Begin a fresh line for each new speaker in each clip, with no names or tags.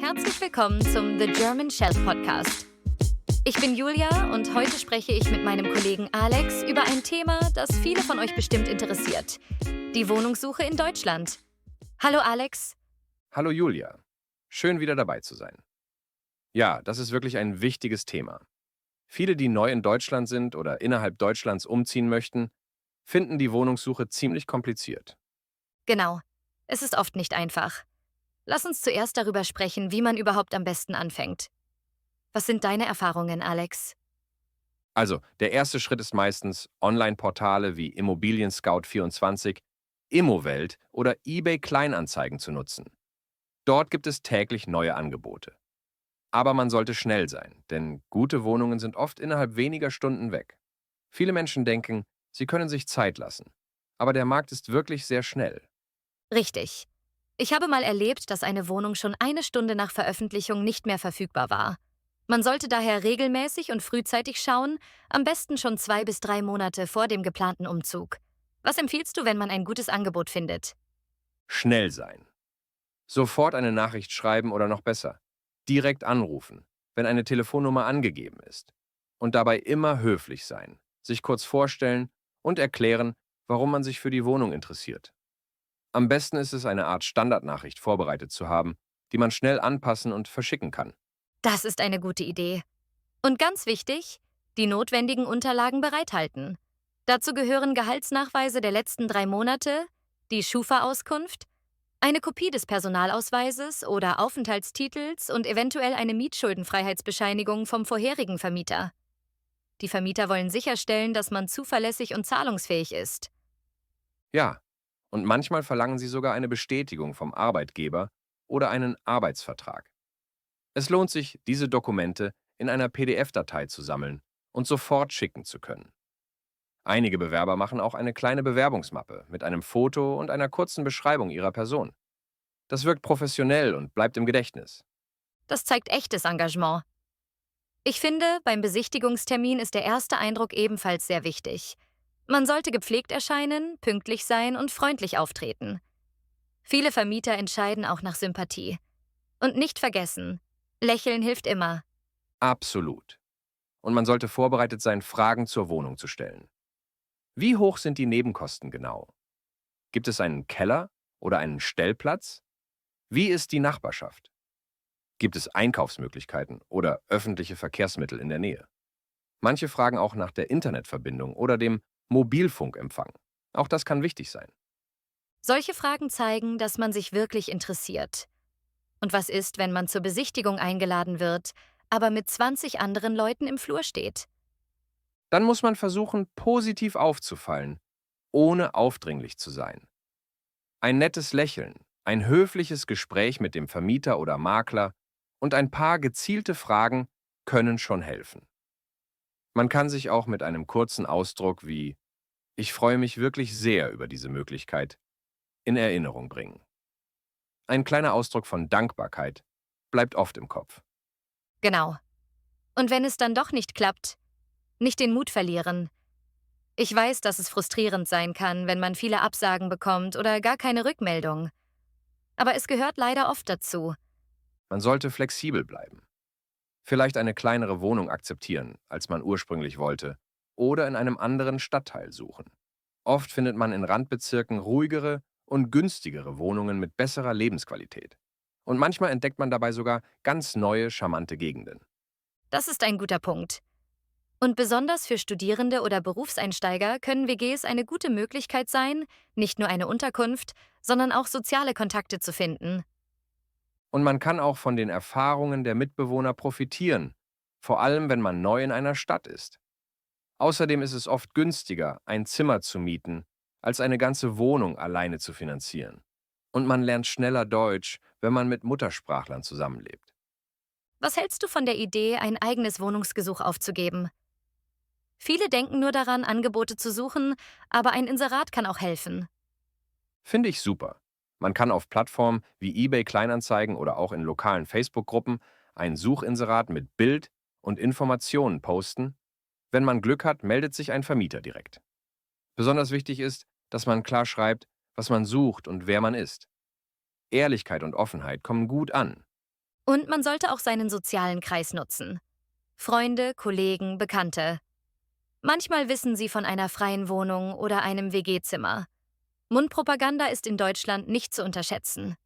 Herzlich willkommen zum The German Shelf Podcast. Ich bin Julia und heute spreche ich mit meinem Kollegen Alex über ein Thema, das viele von euch bestimmt interessiert: die Wohnungssuche in Deutschland. Hallo Alex.
Hallo Julia, schön wieder dabei zu sein. Ja, das ist wirklich ein wichtiges Thema. Viele, die neu in Deutschland sind oder innerhalb Deutschlands umziehen möchten, finden die Wohnungssuche ziemlich kompliziert.
Genau, es ist oft nicht einfach. Lass uns zuerst darüber sprechen, wie man überhaupt am besten anfängt. Was sind deine Erfahrungen, Alex?
Also, der erste Schritt ist meistens, Online-Portale wie Immobilien Scout 24, Immowelt oder eBay Kleinanzeigen zu nutzen. Dort gibt es täglich neue Angebote. Aber man sollte schnell sein, denn gute Wohnungen sind oft innerhalb weniger Stunden weg. Viele Menschen denken, sie können sich Zeit lassen. Aber der Markt ist wirklich sehr schnell.
Richtig. Ich habe mal erlebt, dass eine Wohnung schon eine Stunde nach Veröffentlichung nicht mehr verfügbar war. Man sollte daher regelmäßig und frühzeitig schauen, am besten schon 2 bis 3 Monate vor dem geplanten Umzug. Was empfiehlst du, wenn man ein gutes Angebot findet?
Schnell sein. Sofort eine Nachricht schreiben oder noch besser, direkt anrufen, wenn eine Telefonnummer angegeben ist. Und dabei immer höflich sein, sich kurz vorstellen und erklären, warum man sich für die Wohnung interessiert. Am besten ist es, eine Art Standardnachricht vorbereitet zu haben, die man schnell anpassen und verschicken kann.
Das ist eine gute Idee. Und ganz wichtig, die notwendigen Unterlagen bereithalten. Dazu gehören Gehaltsnachweise der letzten 3 Monate, die Schufa-Auskunft, eine Kopie des Personalausweises oder Aufenthaltstitels und eventuell eine Mietschuldenfreiheitsbescheinigung vom vorherigen Vermieter. Die Vermieter wollen sicherstellen, dass man zuverlässig und zahlungsfähig ist.
Ja, und manchmal verlangen sie sogar eine Bestätigung vom Arbeitgeber oder einen Arbeitsvertrag. Es lohnt sich, diese Dokumente in einer PDF-Datei zu sammeln und sofort schicken zu können. Einige Bewerber machen auch eine kleine Bewerbungsmappe mit einem Foto und einer kurzen Beschreibung ihrer Person. Das wirkt professionell und bleibt im Gedächtnis.
Das zeigt echtes Engagement. Ich finde, beim Besichtigungstermin ist der erste Eindruck ebenfalls sehr wichtig. Man sollte gepflegt erscheinen, pünktlich sein und freundlich auftreten. Viele Vermieter entscheiden auch nach Sympathie. Und nicht vergessen, Lächeln hilft immer.
Absolut. Und man sollte vorbereitet sein, Fragen zur Wohnung zu stellen. Wie hoch sind die Nebenkosten genau? Gibt es einen Keller oder einen Stellplatz? Wie ist die Nachbarschaft? Gibt es Einkaufsmöglichkeiten oder öffentliche Verkehrsmittel in der Nähe? Manche fragen auch nach der Internetverbindung oder dem Mobilfunkempfang. Auch das kann wichtig sein.
Solche Fragen zeigen, dass man sich wirklich interessiert. Und was ist, wenn man zur Besichtigung eingeladen wird, aber mit 20 anderen Leuten im Flur steht?
Dann muss man versuchen, positiv aufzufallen, ohne aufdringlich zu sein. Ein nettes Lächeln, ein höfliches Gespräch mit dem Vermieter oder Makler und ein paar gezielte Fragen können schon helfen. Man kann sich auch mit einem kurzen Ausdruck wie „Ich freue mich wirklich sehr über diese Möglichkeit" in Erinnerung bringen. Ein kleiner Ausdruck von Dankbarkeit bleibt oft im Kopf.
Genau. Und wenn es dann doch nicht klappt, nicht den Mut verlieren. Ich weiß, dass es frustrierend sein kann, wenn man viele Absagen bekommt oder gar keine Rückmeldung. Aber es gehört leider oft dazu.
Man sollte flexibel bleiben. Vielleicht eine kleinere Wohnung akzeptieren, als man ursprünglich wollte, oder in einem anderen Stadtteil suchen. Oft findet man in Randbezirken ruhigere und günstigere Wohnungen mit besserer Lebensqualität. Und manchmal entdeckt man dabei sogar ganz neue, charmante Gegenden.
Das ist ein guter Punkt. Und besonders für Studierende oder Berufseinsteiger können WGs eine gute Möglichkeit sein, nicht nur eine Unterkunft, sondern auch soziale Kontakte zu finden.
Und man kann auch von den Erfahrungen der Mitbewohner profitieren, vor allem wenn man neu in einer Stadt ist. Außerdem ist es oft günstiger, ein Zimmer zu mieten, als eine ganze Wohnung alleine zu finanzieren. Und man lernt schneller Deutsch, wenn man mit Muttersprachlern zusammenlebt.
Was hältst du von der Idee, ein eigenes Wohnungsgesuch aufzugeben? Viele denken nur daran, Angebote zu suchen, aber ein Inserat kann auch helfen.
Finde ich super. Man kann auf Plattformen wie eBay Kleinanzeigen oder auch in lokalen Facebook-Gruppen ein Suchinserat mit Bild und Informationen posten. Wenn man Glück hat, meldet sich ein Vermieter direkt. Besonders wichtig ist, dass man klar schreibt, was man sucht und wer man ist. Ehrlichkeit und Offenheit kommen gut an.
Und man sollte auch seinen sozialen Kreis nutzen. Freunde, Kollegen, Bekannte. Manchmal wissen sie von einer freien Wohnung oder einem WG-Zimmer. Mundpropaganda ist in Deutschland nicht zu unterschätzen.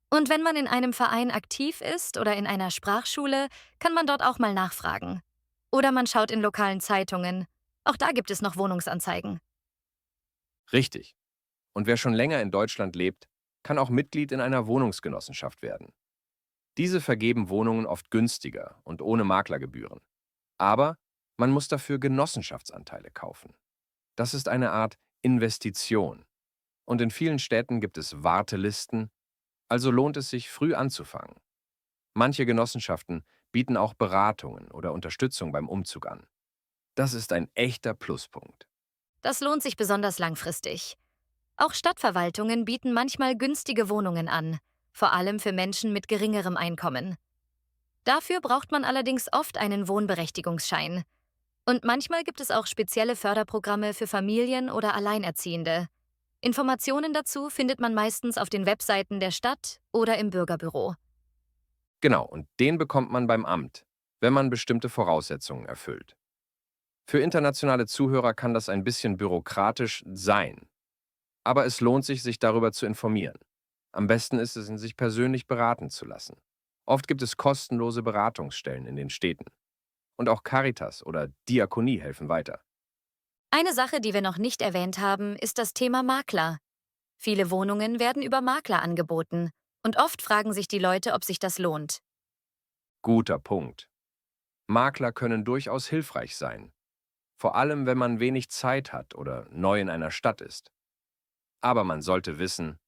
Und wenn man in einem Verein aktiv ist oder in einer Sprachschule, kann man dort auch mal nachfragen. Oder man schaut in lokalen Zeitungen. Auch da gibt es noch Wohnungsanzeigen.
Richtig. Und wer schon länger in Deutschland lebt, kann auch Mitglied in einer Wohnungsgenossenschaft werden. Diese vergeben Wohnungen oft günstiger und ohne Maklergebühren. Aber man muss dafür Genossenschaftsanteile kaufen. Das ist eine Art Investition. Und in vielen Städten gibt es Wartelisten, also lohnt es sich, früh anzufangen. Manche Genossenschaften bieten auch Beratungen oder Unterstützung beim Umzug an. Das ist ein echter Pluspunkt.
Das lohnt sich besonders langfristig. Auch Stadtverwaltungen bieten manchmal günstige Wohnungen an, vor allem für Menschen mit geringerem Einkommen. Dafür braucht man allerdings oft einen Wohnberechtigungsschein. Und manchmal gibt es auch spezielle Förderprogramme für Familien oder Alleinerziehende. Informationen dazu findet man meistens auf den Webseiten der Stadt oder im Bürgerbüro.
Genau, und den bekommt man beim Amt, wenn man bestimmte Voraussetzungen erfüllt. Für internationale Zuhörer kann das ein bisschen bürokratisch sein, aber es lohnt sich, sich darüber zu informieren. Am besten ist es, sich persönlich beraten zu lassen. Oft gibt es kostenlose Beratungsstellen in den Städten. Und auch Caritas oder Diakonie helfen weiter.
Eine Sache, die wir noch nicht erwähnt haben, ist das Thema Makler. Viele Wohnungen werden über Makler angeboten und oft fragen sich die Leute, ob sich das lohnt.
Guter Punkt. Makler können durchaus hilfreich sein, vor allem wenn man wenig Zeit hat oder neu in einer Stadt ist. Aber man sollte wissen,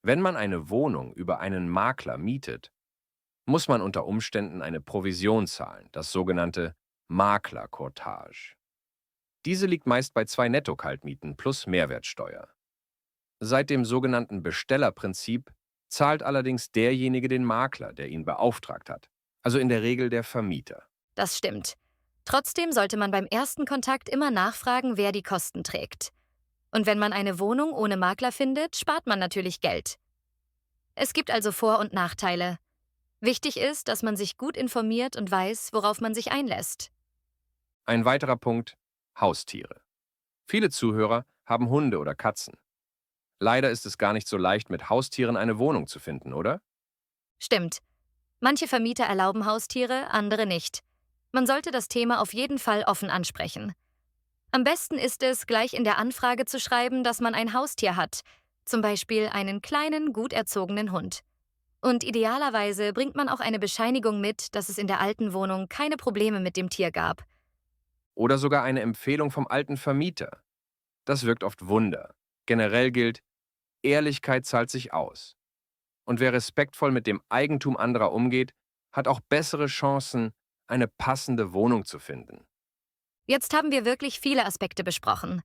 wenn man eine Wohnung über einen Makler mietet, muss man unter Umständen eine Provision zahlen, das sogenannte Maklercourtage. Diese liegt meist bei 2 Netto-Kaltmieten plus Mehrwertsteuer. Seit dem sogenannten Bestellerprinzip zahlt allerdings derjenige den Makler, der ihn beauftragt hat, also in der Regel der Vermieter.
Das stimmt. Trotzdem sollte man beim ersten Kontakt immer nachfragen, wer die Kosten trägt. Und wenn man eine Wohnung ohne Makler findet, spart man natürlich Geld. Es gibt also Vor- und Nachteile. Wichtig ist, dass man sich gut informiert und weiß, worauf man sich einlässt.
Ein weiterer Punkt: Haustiere. Viele Zuhörer haben Hunde oder Katzen. Leider ist es gar nicht so leicht, mit Haustieren eine Wohnung zu finden, oder?
Stimmt. Manche Vermieter erlauben Haustiere, andere nicht. Man sollte das Thema auf jeden Fall offen ansprechen. Am besten ist es, gleich in der Anfrage zu schreiben, dass man ein Haustier hat, zum Beispiel einen kleinen, gut erzogenen Hund. Und idealerweise bringt man auch eine Bescheinigung mit, dass es in der alten Wohnung keine Probleme mit dem Tier gab.
Oder sogar eine Empfehlung vom alten Vermieter. Das wirkt oft Wunder. Generell gilt, Ehrlichkeit zahlt sich aus. Und wer respektvoll mit dem Eigentum anderer umgeht, hat auch bessere Chancen, eine passende Wohnung zu finden.
Jetzt haben wir wirklich viele Aspekte besprochen.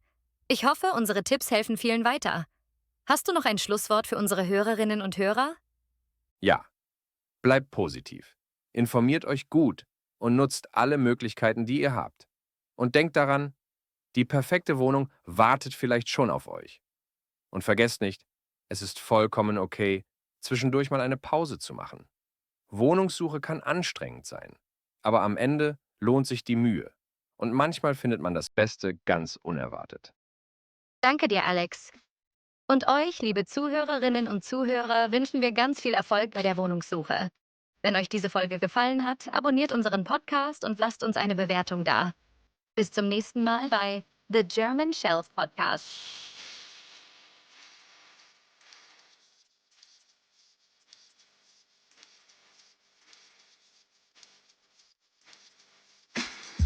Ich hoffe, unsere Tipps helfen vielen weiter. Hast du noch ein Schlusswort für unsere Hörerinnen und Hörer?
Ja, bleibt positiv. Informiert euch gut und nutzt alle Möglichkeiten, die ihr habt. Und denkt daran, die perfekte Wohnung wartet vielleicht schon auf euch. Und vergesst nicht, es ist vollkommen okay, zwischendurch mal eine Pause zu machen. Wohnungssuche kann anstrengend sein, aber am Ende lohnt sich die Mühe. Und manchmal findet man das Beste ganz unerwartet.
Danke dir, Alex. Und euch, liebe Zuhörerinnen und Zuhörer, wünschen wir ganz viel Erfolg bei der Wohnungssuche. Wenn euch diese Folge gefallen hat, abonniert unseren Podcast und lasst uns eine Bewertung da. Bis zum nächsten Mal bei The German Shelf Podcast.